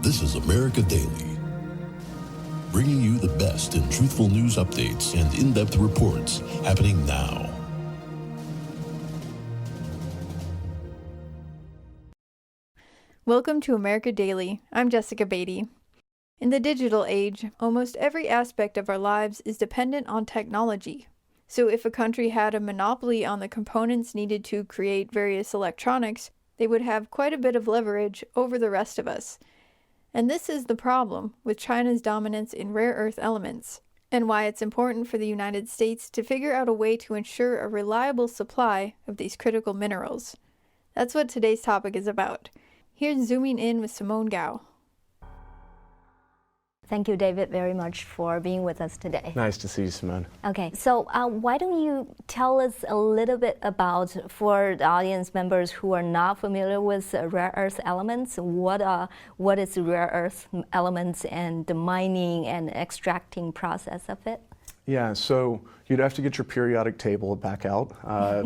This is America Daily, bringing you the best in truthful news updates and in-depth reports happening now. Welcome to America Daily. I'm Jessica Beatty. In the digital age, almost every aspect of our lives is dependent on technology. So if a country had a monopoly on the components needed to create various electronics, they would have quite a bit of leverage over the rest of us. And this is the problem with China's dominance in rare earth elements, and why it's important for the United States to figure out a way to ensure a reliable supply of these critical minerals. That's what today's topic is about. Here's Zooming In with Simone Gao. Thank you, David, very much for being with us today. Nice to see you, Simone. Okay, so why don't you tell us a little bit about, for the audience members who are not familiar with rare earth elements, what is rare earth elements and the mining and extracting process of it? Yeah, so you'd have to get your periodic table back out,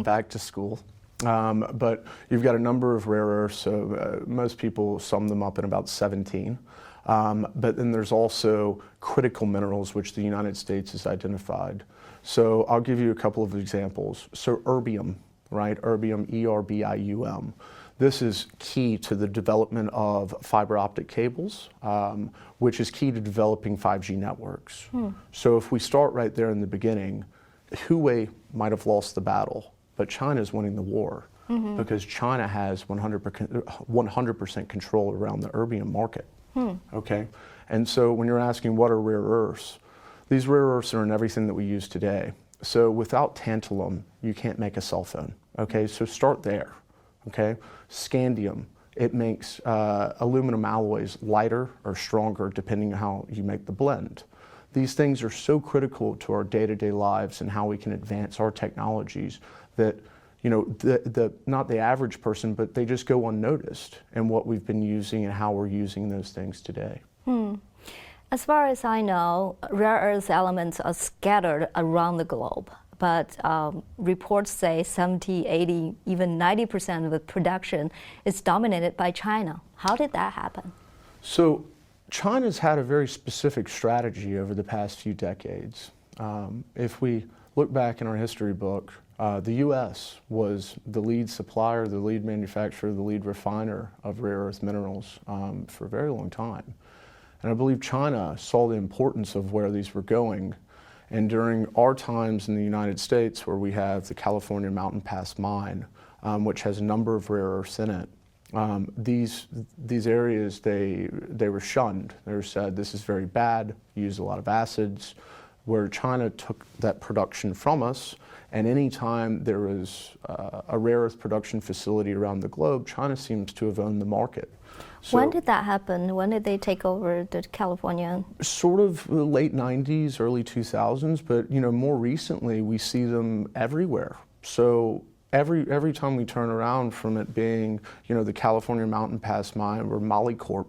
back to school. But you've got a number of rare earths, so most people sum them up in about 17. But then there's also critical minerals, which the United States has identified. So I'll give you a couple of examples. So erbium, right? Erbium, E-R-B-I-U-M. This is key to the development of fiber optic cables, which is key to developing 5G networks. So if we start right there in the beginning, Huawei might have lost the battle, but China's winning the war because China has 100% control around the erbium market. Okay, and so when you're asking what are rare earths, these rare earths are in everything that we use today. So without tantalum, you can't make a cell phone. Okay, so start there. Okay, scandium, it makes aluminum alloys lighter or stronger depending on how you make the blend. These things are so critical to our day-to-day lives and how we can advance our technologies that, you know, not the average person, but they just go unnoticed in what we've been using and how we're using those things today. As far as I know, rare earth elements are scattered around the globe, but reports say 70, 80, even 90% of the production is dominated by China. How did that happen? So China's had a very specific strategy over the past few decades. If we look back in our history book, the U.S. was the lead supplier, the lead manufacturer, the lead refiner of rare earth minerals for a very long time. And I believe China saw the importance of where these were going. And during our times in the United States, where we have the California Mountain Pass mine, which has a number of rare earths in it, these areas, they were shunned. They were said, this is very bad, use a lot of acids, where China took that production from us. And anytime there was a rare earth production facility around the globe, China seems to have owned the market. So, when did that happen? When did they take over the California? Sort of the late 90s, early 2000s, but you know, more recently we see them everywhere. So every time we turn around from it being, you know, the California Mountain Pass mine where Molycorp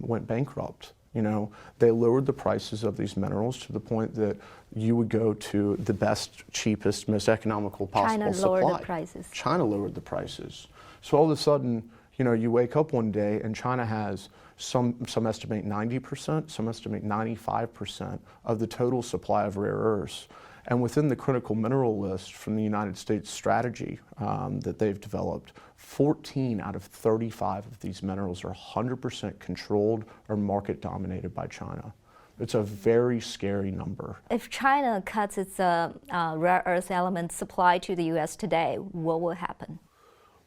went bankrupt. You know, they lowered the prices of these minerals to the point that you would go to the best, cheapest, most economical possible supply. China lowered the prices. China lowered the prices. So all of a sudden, you know, you wake up one day and China has some estimate 90%, some estimate 95% of the total supply of rare earths. And within the critical mineral list from the United States strategy that they've developed, 14 out of 35 of these minerals are 100% controlled or market dominated by China. It's a very scary number. If China cuts its rare earth element supply to the U.S. today, what will happen?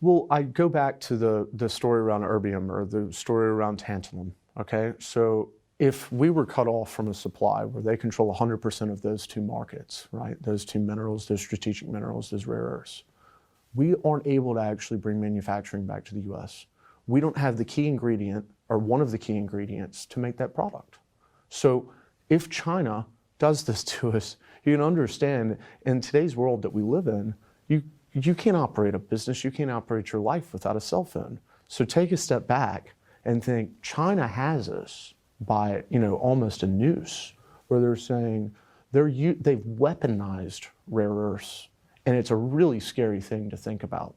Well, I go back to the story around erbium or the story around tantalum, okay? So if we were cut off from a supply where they control 100% of those two markets, right? Those two minerals, those strategic minerals, those rare earths, we aren't able to actually bring manufacturing back to the U.S. We don't have the key ingredient or one of the key ingredients to make that product. So if China does this to us, you can understand in today's world that we live in, you can't operate a business, you can't operate your life without a cell phone. So take a step back and think China has us by, you know, almost a noose, where they're saying they've weaponized rare earths, and it's a really scary thing to think about.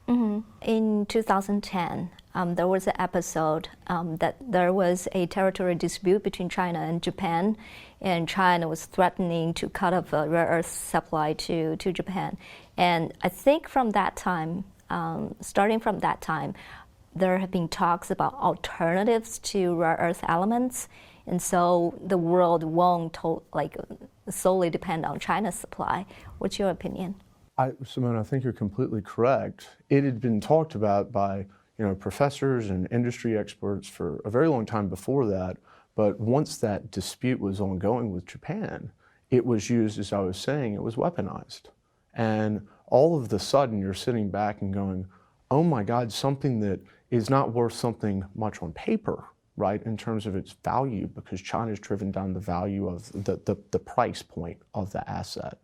In 2010, there was an episode that there was a territorial dispute between China and Japan, and China was threatening to cut off a rare earth supply to Japan. And I think from that time, starting from that time, there have been talks about alternatives to rare earth elements, and so the world won't solely depend on China's supply. What's your opinion? Simone, I think you're completely correct. It had been talked about by professors and industry experts for a very long time before that, but once that dispute was ongoing with Japan, it was used, as I was saying, it was weaponized. And all of a sudden you're sitting back and going, oh my God, something that is not worth something much on paper, right, in terms of its value, because China's driven down the value of the price point of the asset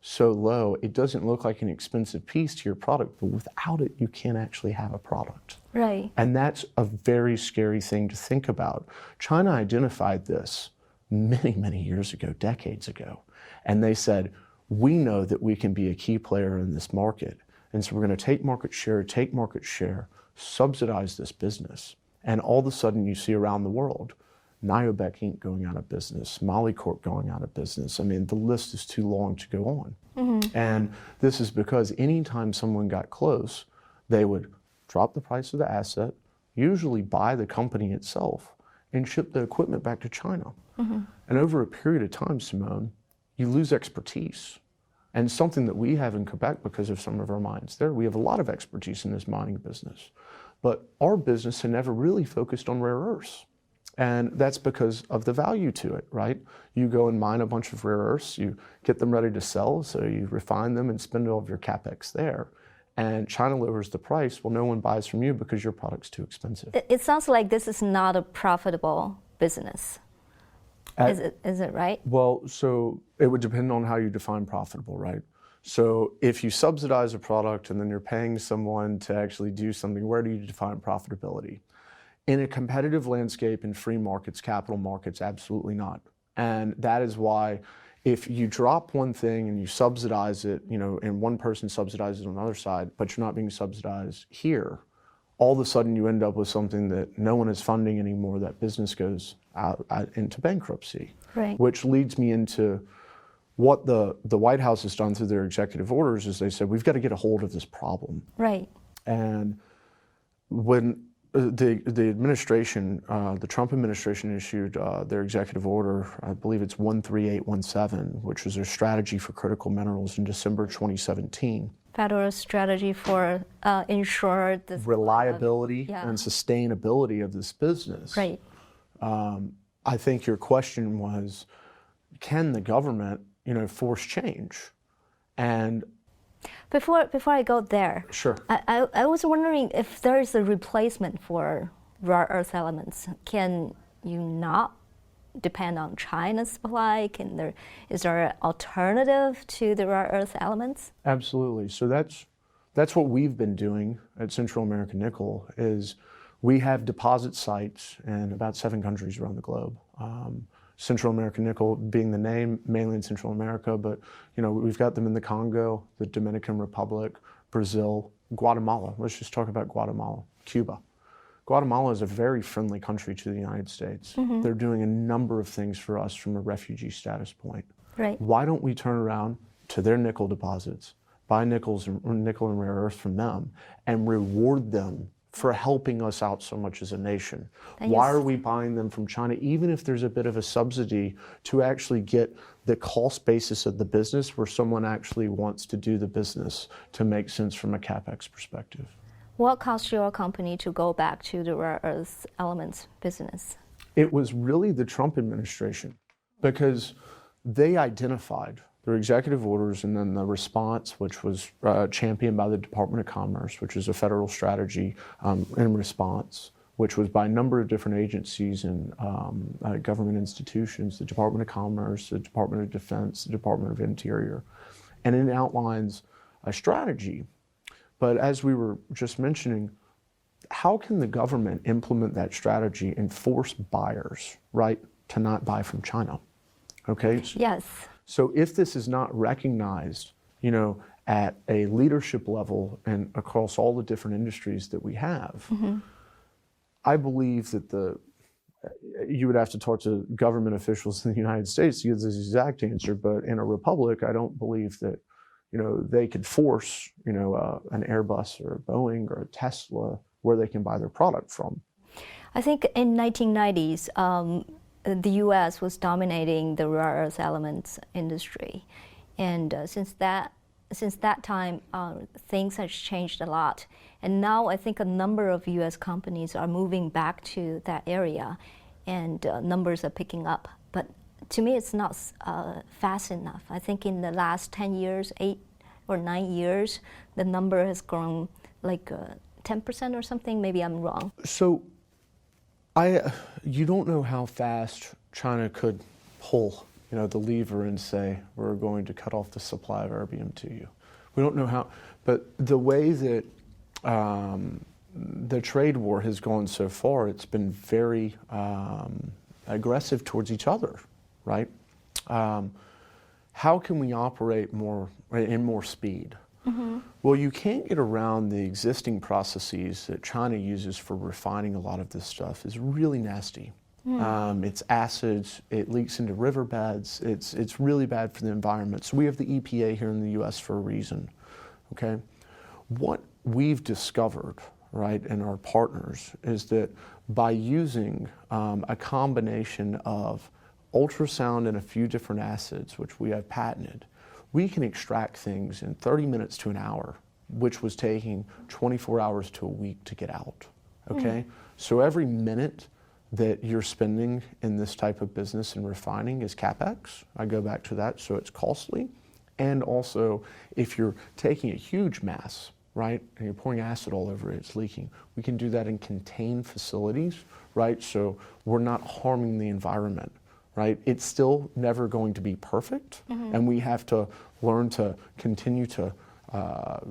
so low, it doesn't look like an expensive piece to your product, but without it, you can't actually have a product. Right. And that's a very scary thing to think about. China identified this many, many years ago, decades ago, and they said, we know that we can be a key player in this market, and so we're going to take market share, subsidize this business. And all of a sudden you see around the world, Niobec Inc. going out of business, Molycorp going out of business. I mean, the list is too long to go on. Mm-hmm. And this is because anytime someone got close, they would drop the price of the asset, usually buy the company itself, and ship the equipment back to China. Mm-hmm. And over a period of time, Simone, you lose expertise. And something that we have in Quebec because of some of our mines there, we have a lot of expertise in this mining business. But our business had never really focused on rare earths. And that's because of the value to it, right? You go and mine a bunch of rare earths, you get them ready to sell, so you refine them and spend all of your CapEx there. And China lowers the price, well, no one buys from you because your product's too expensive. It sounds like this is not a profitable business. Is it right? Well, so it would depend on how you define profitable, right? So if you subsidize a product and then you're paying someone to actually do something, where do you define profitability? In a competitive landscape in free markets, capital markets, absolutely not. And that is why if you drop one thing and you subsidize it, and one person subsidizes on the other side, but you're not being subsidized here, all of a sudden you end up with something that no one is funding anymore. That business goes out into bankruptcy, right. Which leads me into what the White House has done through their executive orders is they said, we've got to get a hold of this problem. Right. And when the administration, the Trump administration issued their executive order, I believe it's 13817, which was their strategy for critical minerals in December 2017. Federal strategy for ensure the reliability and sustainability of this business. Right. I think your question was, can the government, force change? And Before I go there, sure. I was wondering if there is a replacement for rare earth elements. Can you not depend on China's supply? Is there an alternative to the rare earth elements? Absolutely. So that's what we've been doing at Central American Nickel is we have deposit sites in about 7 countries around the globe. Central American Nickel being the name, mainly in Central America, but we've got them in the Congo, the Dominican Republic, Brazil, Guatemala. Let's just talk about Guatemala, Cuba. Guatemala is a very friendly country to the United States. Mm-hmm. They're doing a number of things for us from a refugee status point. Right. Why don't we turn around to their nickel deposits, buy nickel and rare earth from them, and reward them for helping us out so much as a nation? Why are we buying them from China, even if there's a bit of a subsidy to actually get the cost basis of the business where someone actually wants to do the business to make sense from a CapEx perspective? What caused your company to go back to the rare earth elements business? It was really the Trump administration, because they identified their executive orders and then the response, which was championed by the Department of Commerce, which is a federal strategy in response, which was by a number of different agencies and government institutions, the Department of Commerce, the Department of Defense, the Department of Interior. And it outlines a strategy. But as we were just mentioning, how can the government implement that strategy and force buyers, right, to not buy from China? Okay? Yes. So if this is not recognized, at a leadership level and across all the different industries that we have, mm-hmm. I believe that you would have to talk to government officials in the United States to get this exact answer, but in a republic, I don't believe that, they could force, an Airbus or a Boeing or a Tesla where they can buy their product from. I think in 1990s, the U.S. was dominating the rare earth elements industry, and since that time, things have changed a lot. And now I think a number of U.S. companies are moving back to that area, and numbers are picking up. But to me, it's not fast enough. I think in the last 10 years, 8 or 9 years, the number has grown like 10% or something. Maybe I'm wrong. So you don't know how fast China could pull, the lever and say, we're going to cut off the supply of erbium to you. We don't know how, but the way that the trade war has gone so far, it's been very aggressive towards each other, right? How can we operate in more speed? Mm-hmm. Well, you can't get around the existing processes that China uses for refining a lot of this stuff. It's really nasty. Mm. It's acids, it leaks into riverbeds, it's really bad for the environment. So we have the EPA here in the US for a reason, okay? What we've discovered, right, and our partners, is that by using a combination of ultrasound and a few different acids, which we have patented, we can extract things in 30 minutes to an hour, which was taking 24 hours to a week to get out, okay? So every minute that you're spending in this type of business and refining is CapEx. I go back to that, so it's costly. And also, if you're taking a huge mass, right, and you're pouring acid all over it, it's leaking, we can do that in contained facilities, right? So we're not harming the environment, right? It's still never going to be perfect, and we have to learn to continue to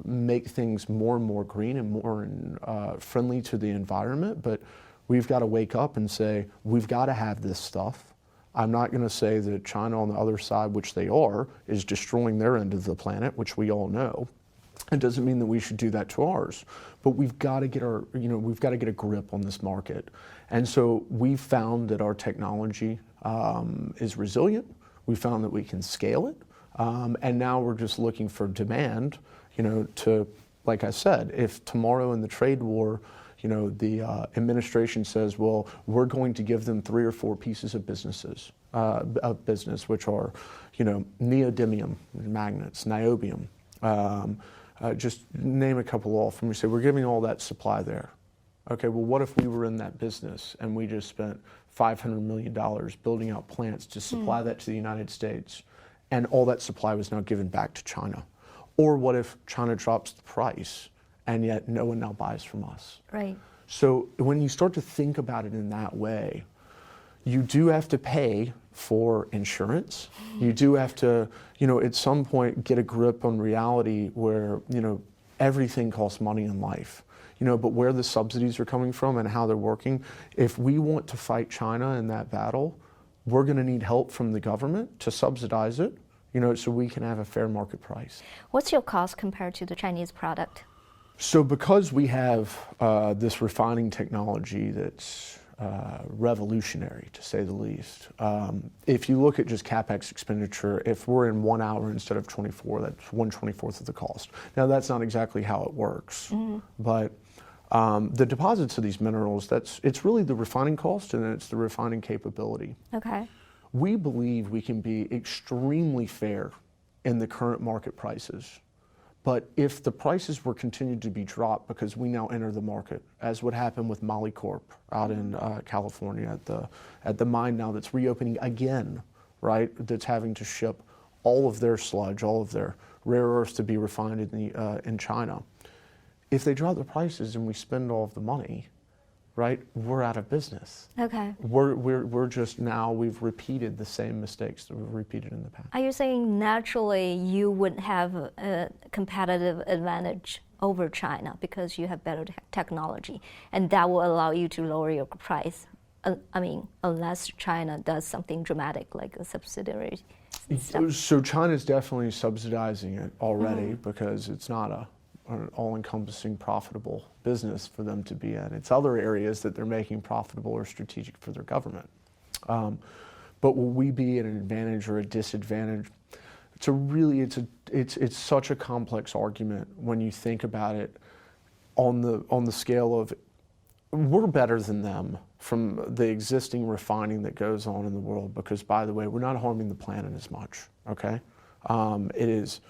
make things more and more green and more friendly to the environment, but we've got to wake up and say, we've got to have this stuff. I'm not going to say that China on the other side, which they are, is destroying their end of the planet, which we all know. It doesn't mean that we should do that to ours, but we've got to get we've got to get a grip on this market. And so we've found that our technology is resilient. We found that we can scale it. And now we're just looking for demand, to, like I said, if tomorrow in the trade war, the administration says, well, we're going to give them 3 or 4 pieces of business, which are, neodymium magnets, niobium, just name a couple off, and we say, we're giving all that supply there. Okay, well, what if we were in that business and we just spent $500 million building out plants to supply that to the United States, and all that supply was now given back to China? Or what if China drops the price and yet no one now buys from us? Right. So when you start to think about it in that way, you do have to pay for insurance. You do have to, at some point get a grip on reality where, everything costs money in life. But where the subsidies are coming from and how they're working, if we want to fight China in that battle, we're going to need help from the government to subsidize it, so we can have a fair market price. What's your cost compared to the Chinese product? So because we have this refining technology that's revolutionary, to say the least, if you look at just CapEx expenditure, if we're in 1 hour instead of 24, that's 1/24 of the cost. Now that's not exactly how it works, but the deposits of these minerals, it's really the refining cost and it's the refining capability. Okay. We believe we can be extremely fair in the current market prices. But if the prices were continued to be dropped because we now enter the market, as would happen with Molycorp out in California at the mine now that's reopening again, right? That's having to ship all of their sludge, all of their rare earths to be refined in China. If they drop the prices and we spend all of the money, right, we're out of business. Okay. We're just now, we've repeated the same mistakes that we've repeated in the past. Are you saying naturally you would have a competitive advantage over China because you have better technology, and that will allow you to lower your price? Unless China does something dramatic like a subsidiary stuff. So China's definitely subsidizing it already because it's not an all-encompassing profitable business for them to be in. It's other areas that they're making profitable or strategic for their government. But will we be at an advantage or a disadvantage? It's such a complex argument when you think about it on the scale of we're better than them from the existing refining that goes on in the world because, by the way, we're not harming the planet as much, okay? It is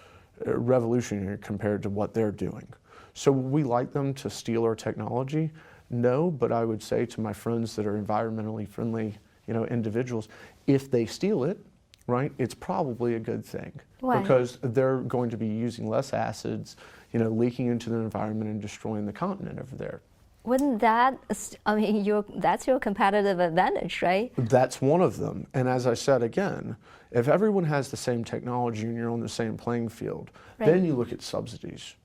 revolutionary compared to what they're doing. So would we like them to steal our technology? No, but I would say to my friends that are environmentally friendly, individuals, if they steal it, right, it's probably a good thing. Why? Because they're going to be using less acids, leaking into the environment and destroying the continent over there. Wouldn't that, that's your competitive advantage, right? That's one of them. And as I said again, if everyone has the same technology and you're on the same playing field, then you look at subsidies.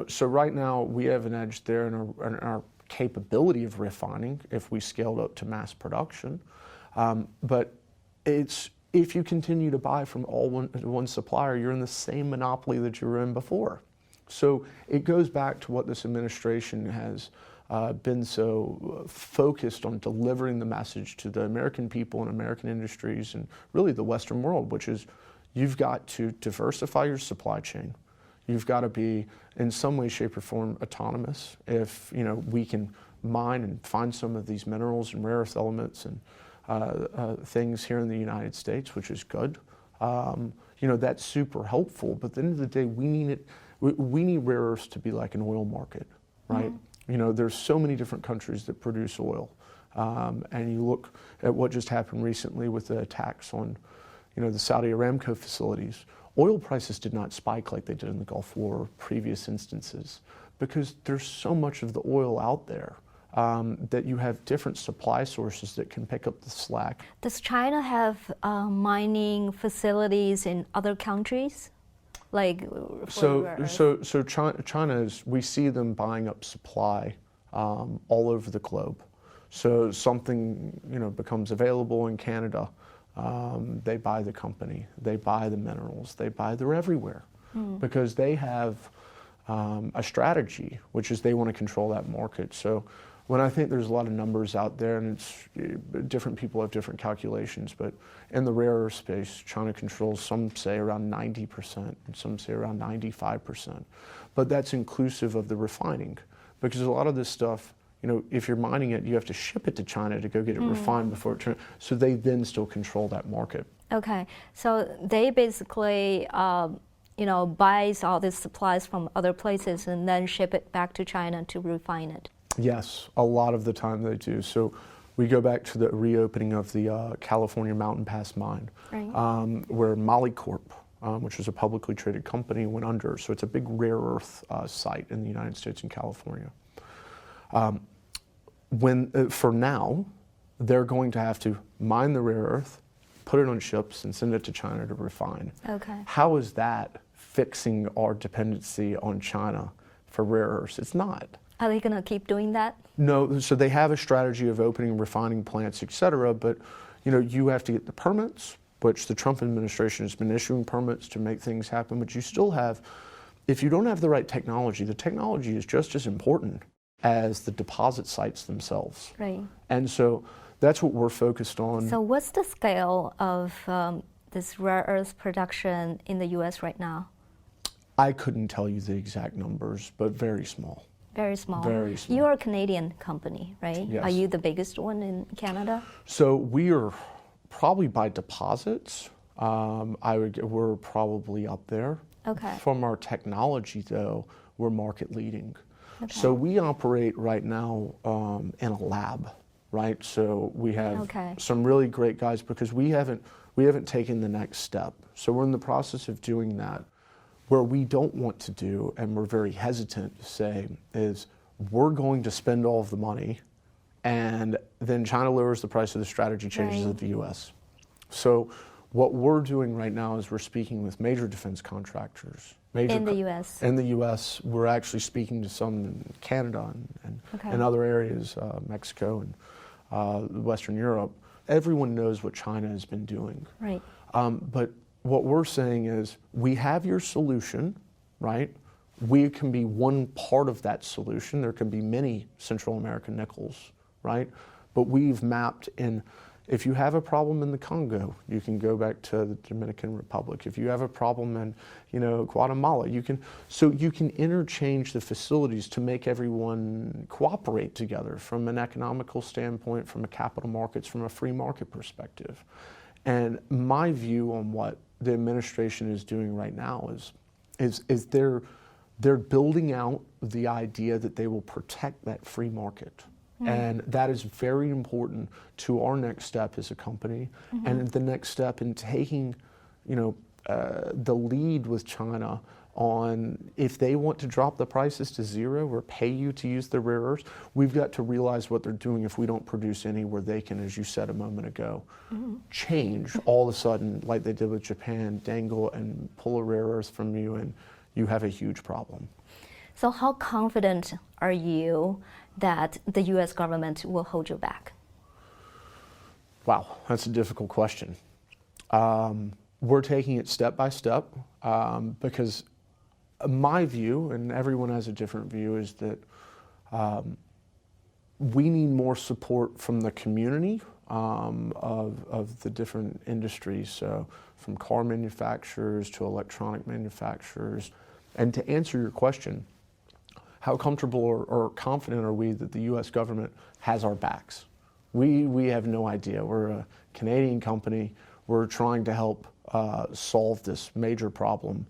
So right now we have an edge there in our capability of refining if we scaled up to mass production. But if you continue to buy from one supplier, you're in the same monopoly that you were in before. So it goes back to what this administration has been so focused on delivering the message to the American people and American industries and really the Western world, which is you've got to diversify your supply chain. You've got to be in some way, shape, or form autonomous. If we can mine and find some of these minerals and rare earth elements and things here in the United States, which is good. That's super helpful. But at the end of the day, we need rare earths to be like an oil market, right? Mm-hmm. There's so many different countries that produce oil. And you look at what just happened recently with the attacks on, the Saudi Aramco facilities. Oil prices did not spike like they did in the Gulf War or previous instances because there's so much of the oil out there that you have different supply sources that can pick up the slack. Does China have mining facilities in other countries? So China is, we see them buying up supply all over the globe. So something becomes available in Canada, they buy the company, they buy the minerals, they're everywhere because they have a strategy, which is they want to control that market. So when I think there's a lot of numbers out there, and different people have different calculations, but in the rare earth space, China controls, some say around 90%, and some say around 95%. But that's inclusive of the refining, because a lot of this stuff, if you're mining it, you have to ship it to China to go get it refined before it turns. So they then still control that market. Okay, so they basically, buys all these supplies from other places and then ship it back to China to refine it. Yes, a lot of the time they do. So we go back to the reopening of the California Mountain Pass mine, where Molycorp, which was a publicly traded company, went under. So it's a big rare earth site in the United States and California. For now, they're going to have to mine the rare earth, put it on ships, and send it to China to refine. Okay. How is that fixing our dependency on China for rare earths? It's not. Are they going to keep doing that? No, so they have a strategy of opening refining plants, et cetera, but you have to get the permits, which the Trump administration has been issuing permits to make things happen, but you still have, if you don't have the right technology, the technology is just as important as the deposit sites themselves. Right. And so that's what we're focused on. So what's the scale of this rare earth production in the U.S. right now? I couldn't tell you the exact numbers, but very small. Very small. Very small. You're a Canadian company, right? Yes. Are you the biggest one in Canada? So we are probably by deposits. We're probably up there. Okay. From our technology, though, we're market leading. Okay. So we operate right now in a lab, right? So we have some really great guys because we haven't taken the next step. So we're in the process of doing that. Where we don't want to do, and we're very hesitant to say, is we're going to spend all of the money, and then China lowers the price of the strategy changes of the U.S. So what we're doing right now is we're speaking with major defense contractors. In the U.S.? In the U.S. We're actually speaking to some in Canada and other areas, Mexico and Western Europe. Everyone knows what China has been doing. Right. But what we're saying is, we have your solution, right? we can be one part of that solution. There can be many Central American nickels, right? But we've mapped in, if you have a problem in the Congo, you can go back to the Dominican Republic. If you have a problem in, Guatemala, you can interchange the facilities to make everyone cooperate together from an economical standpoint, from a capital markets, from a free market perspective. And my view on what the administration is doing right now is they're building out the idea that they will protect that free market. And that is very important to our next step as a company, and the next step in taking, the lead with China on if they want to drop the prices to zero or pay you to use the rare earths. We've got to realize what they're doing if we don't produce any, where they can, as you said a moment ago, change all of a sudden, like they did with Japan, dangle and pull a rare earth from you, and you have a huge problem. So how confident are you that the U.S. government will hold you back? Wow, that's a difficult question. We're taking it step by step because my view, and everyone has a different view, is that we need more support from the community of the different industries, so from car manufacturers to electronic manufacturers. And to answer your question, how comfortable or confident are we that the U.S. government has our backs? We have no idea. We're a Canadian company. We're trying to help solve this major problem,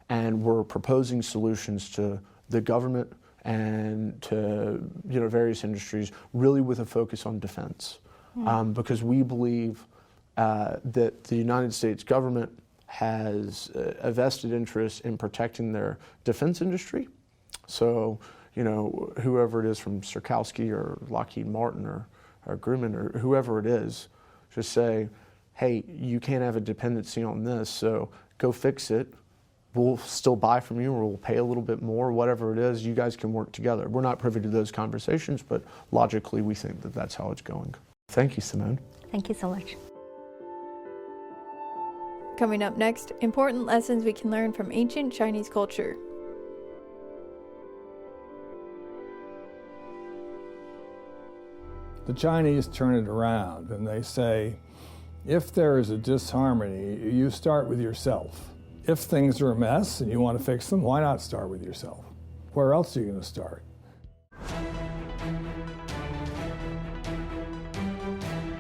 and we're proposing solutions to the government and to various industries, really with a focus on defense, because we believe that the United States government has a vested interest in protecting their defense industry. So, whoever it is from Sikorsky or Lockheed Martin or Grumman or whoever it is, just say, hey, you can't have a dependency on this, so go fix it. We'll still buy from you, or we'll pay a little bit more, whatever it is, you guys can work together. We're not privy to those conversations, but logically we think that that's how it's going. Thank you, Simone. Thank you so much. Coming up next, important lessons we can learn from ancient Chinese culture. The Chinese turn it around and they say, if there is a disharmony, you start with yourself. If things are a mess and you want to fix them, why not start with yourself? Where else are you going to start?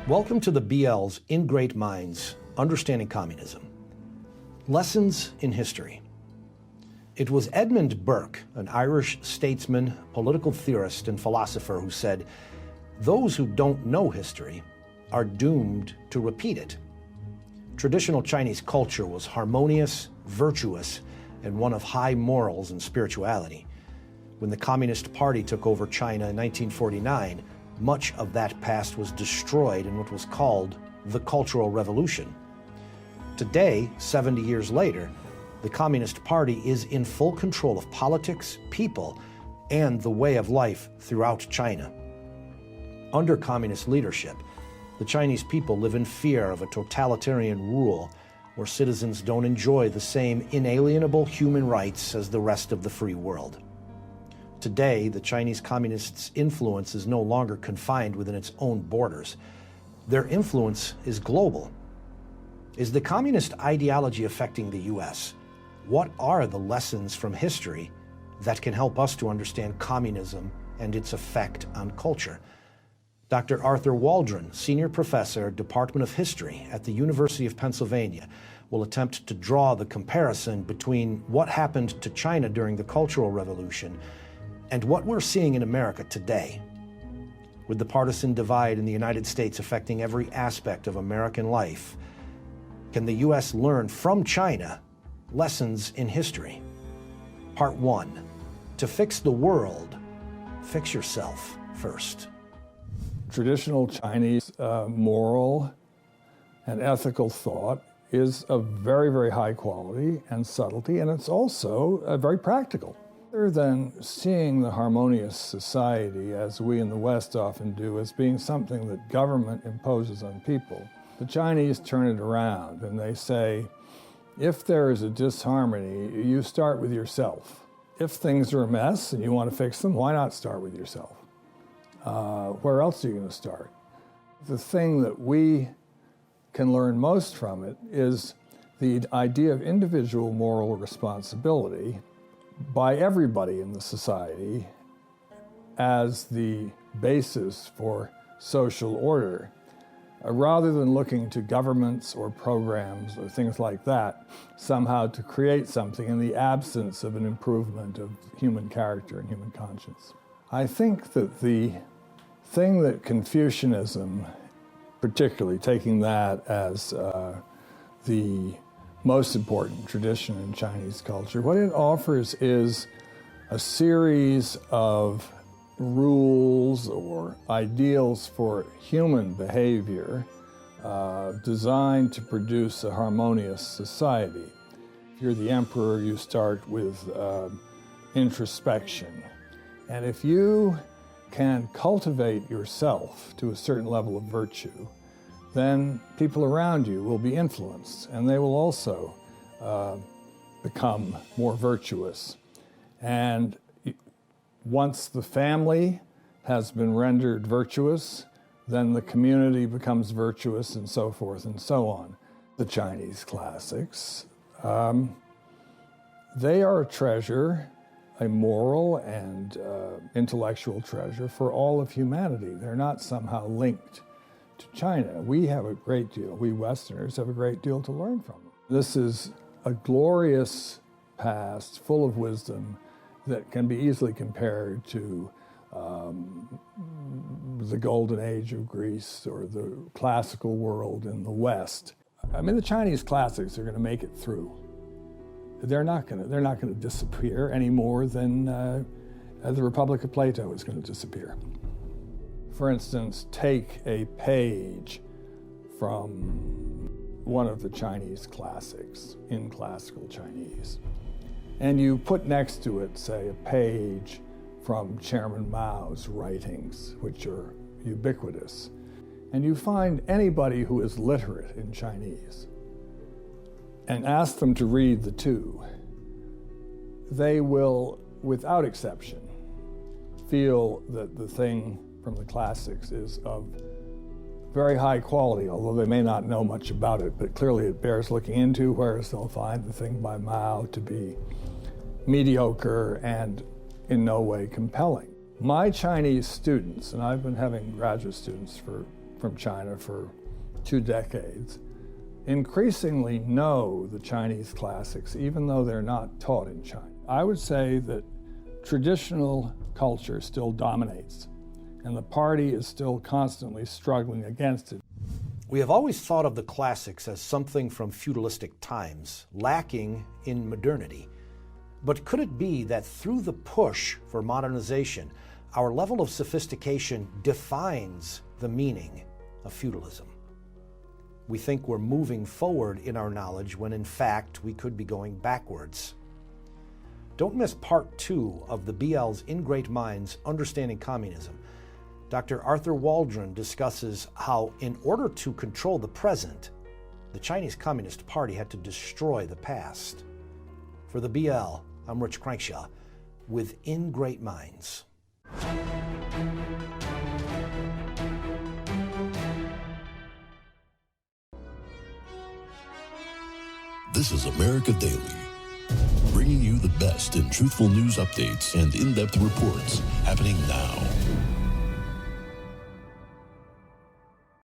Welcome to the BL's In Great Minds, Understanding Communism. Lessons in History. It was Edmund Burke, an Irish statesman, political theorist, and philosopher, who said, "Those who don't know history are doomed to repeat it." Traditional Chinese culture was harmonious, virtuous, and one of high morals and spirituality. When the Communist Party took over China in 1949, much of that past was destroyed in what was called the Cultural Revolution. Today, 70 years later, the Communist Party is in full control of politics, people, and the way of life throughout China. Under communist leadership, the Chinese people live in fear of a totalitarian rule where citizens don't enjoy the same inalienable human rights as the rest of the free world. Today, the Chinese Communists' influence is no longer confined within its own borders. Their influence is global. Is the communist ideology affecting the U.S.? What are the lessons from history that can help us to understand communism and its effect on culture? Dr. Arthur Waldron, Senior Professor, Department of History at the University of Pennsylvania, will attempt to draw the comparison between what happened to China during the Cultural Revolution and what we're seeing in America today. With the partisan divide in the United States affecting every aspect of American life, can the U.S. learn from China lessons in history? Part 1. To fix the world, fix yourself first. Traditional Chinese moral and ethical thought is of very, very high quality and subtlety, and it's also very practical. Rather than seeing the harmonious society, as we in the West often do, as being something that government imposes on people, the Chinese turn it around and they say, if there is a disharmony, you start with yourself. if things are a mess and you want to fix them, why not start with yourself? Where else are you going to start? The thing that we can learn most from it is the idea of individual moral responsibility by everybody in the society as the basis for social order, rather than looking to governments or programs or things like that somehow to create something in the absence of an improvement of human character and human conscience. I think that the thing that Confucianism, particularly taking that as the most important tradition in Chinese culture, what it offers is a series of rules or ideals for human behavior designed to produce a harmonious society. If you're the emperor, you start with introspection. And if you can cultivate yourself to a certain level of virtue, then people around you will be influenced, and they will also become more virtuous. And once the family has been rendered virtuous, then the community becomes virtuous, and so forth and so on. The Chinese classics, they are a treasure, a moral and intellectual treasure for all of humanity. They're not somehow linked to China. We have a great deal, we Westerners have a great deal to learn from them. This is a glorious past full of wisdom that can be easily compared to the golden age of Greece or the classical world in the West. I mean, the Chinese classics are going to make it through. They're not going to disappear any more than the Republic of Plato is going to disappear. For instance, take a page from one of the Chinese classics in classical Chinese, and you put next to it, say, a page from Chairman Mao's writings, which are ubiquitous, and you find anybody who is literate in Chinese and ask them to read the two, they will, without exception, feel that the thing from the classics is of very high quality, although they may not know much about it, but clearly it bears looking into, whereas they'll find the thing by Mao to be mediocre and in no way compelling. My Chinese students, and I've been having graduate students from China for 2 decades, increasingly know the Chinese classics, even though they're not taught in China. I would say that traditional culture still dominates, and the party is still constantly struggling against it. We have always thought of the classics as something from feudalistic times, lacking in modernity. But could it be that through the push for modernization, our level of sophistication defines the meaning of feudalism? We think we're moving forward in our knowledge when in fact we could be going backwards. Don't miss part 2 of the BL's In Great Minds, Understanding Communism. Dr. Arthur Waldron discusses how, in order to control the present, the Chinese Communist Party had to destroy the past. For the BL, I'm Rich Crankshaw with In Great Minds. This is America Daily, bringing you the best in truthful news updates and in-depth reports happening now.